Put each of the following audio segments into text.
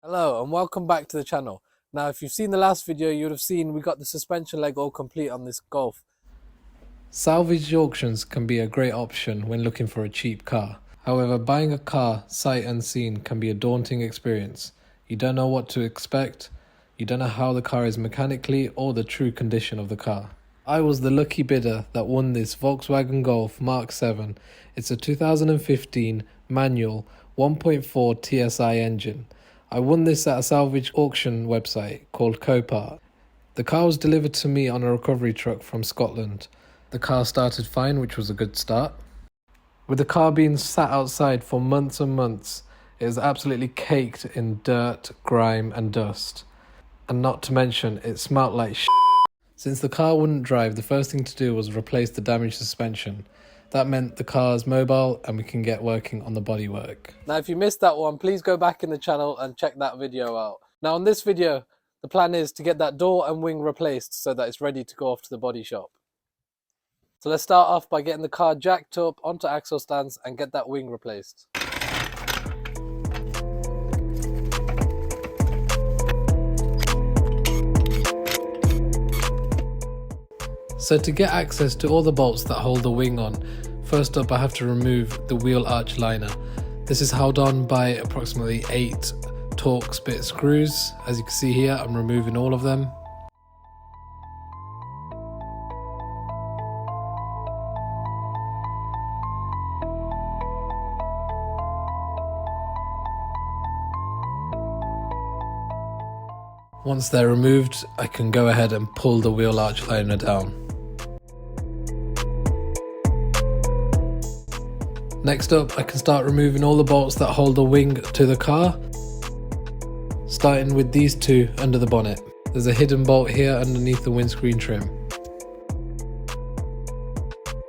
Hello and welcome back to the channel. Now if you've seen the last video, you would have seen we got the suspension leg all complete on this Golf. Salvage auctions can be a great option when looking for a cheap car. However, buying a car sight unseen can be a daunting experience. You don't know what to expect, you don't know how the car is mechanically or the true condition of the car. I was the lucky bidder that won this Volkswagen Golf Mark 7. It's a 2015 manual 1.4 TSI engine. I won this at a salvage auction website called Copart. The car was delivered to me on a recovery truck from Scotland. The car started fine, which was a good start. With the car being sat outside for months and months, it was absolutely caked in dirt, grime and dust. And not to mention, it smelt like shit. Since the car wouldn't drive, the first thing to do was replace the damaged suspension. That meant the car's mobile and we can get working on the bodywork. Now if you missed that one, please go back in the channel and check that video out. Now on this video, the plan is to get that door and wing replaced so that it's ready to go off to the body shop. So let's start off by getting the car jacked up onto axle stands and get that wing replaced. So to get access to all the bolts that hold the wing on, first up I have to remove the wheel arch liner. This is held on by approximately 8 Torx bit screws. As you can see here, I'm removing all of them. Once they're removed, I can go ahead and pull the wheel arch liner down. Next up, I can start removing all the bolts that hold the wing to the car, starting with these two under the bonnet. There's a hidden bolt here underneath the windscreen trim.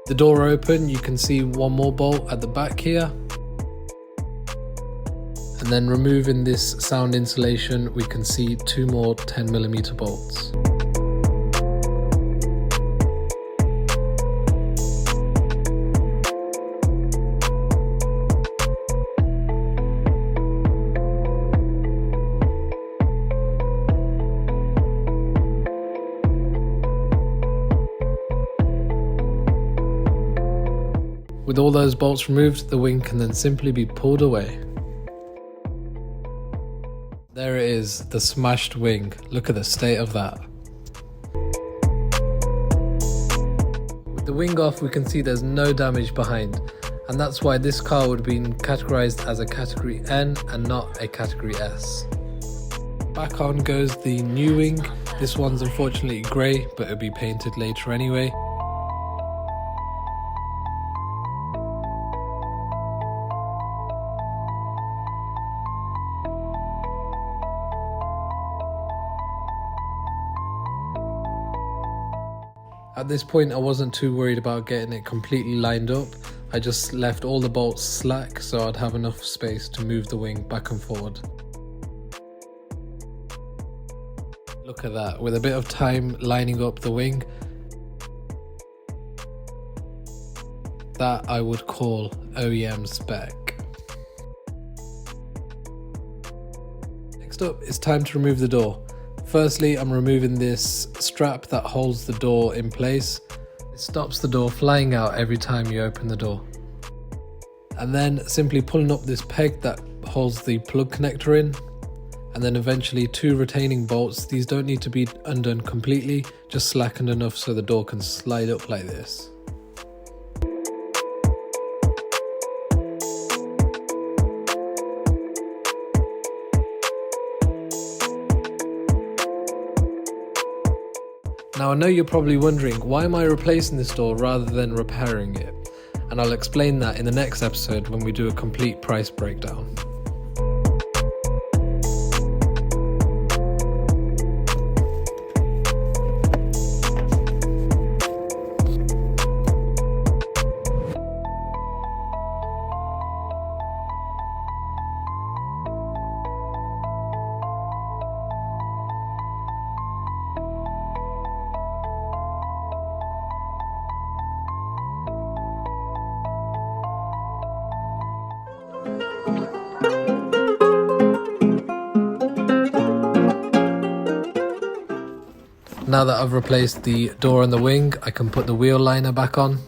The door open, you can see one more bolt at the back here. And then removing this sound insulation, we can see 2 more 10mm bolts. With all those bolts removed, the wing can then simply be pulled away. There it is, the smashed wing. Look at the state of that. With the wing off, we can see there's no damage behind, and that's why this car would have been categorized as a category N and not a category S. Back on goes the new wing. This one's unfortunately grey, but it'll be painted later anyway. At this point I wasn't too worried about getting it completely lined up. I just left all the bolts slack so I'd have enough space to move the wing back and forward. Look at that, with a bit of time lining up the wing. That I would call OEM spec. Next up, it's time to remove the door. Firstly, I'm removing this strap that holds the door in place. It stops the door flying out every time you open the door. And then simply pulling up this peg that holds the plug connector in. And then eventually 2 retaining bolts. These don't need to be undone completely, just slackened enough so the door can slide up like this. Now I know you're probably wondering, why am I replacing this door rather than repairing it? And I'll explain that in the next episode when we do a complete price breakdown. Now that I've replaced the door and the wing, I can put the wheel liner back on.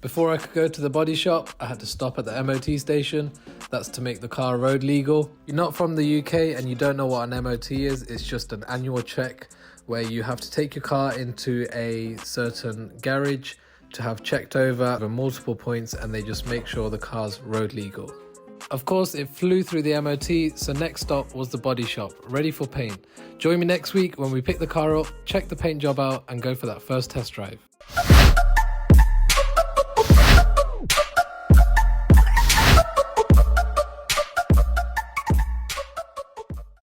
Before I could go to the body shop, I had to stop at the MOT station. That's to make the car road legal. You're not from the UK and you don't know what an MOT is. It's just an annual check where you have to take your car into a certain garage to have checked over multiple points, and they just make sure the car's road legal. Of course, it flew through the MOT, so next stop was the body shop, ready for paint. Join me next week when we pick the car up, check the paint job out, and go for that first test drive.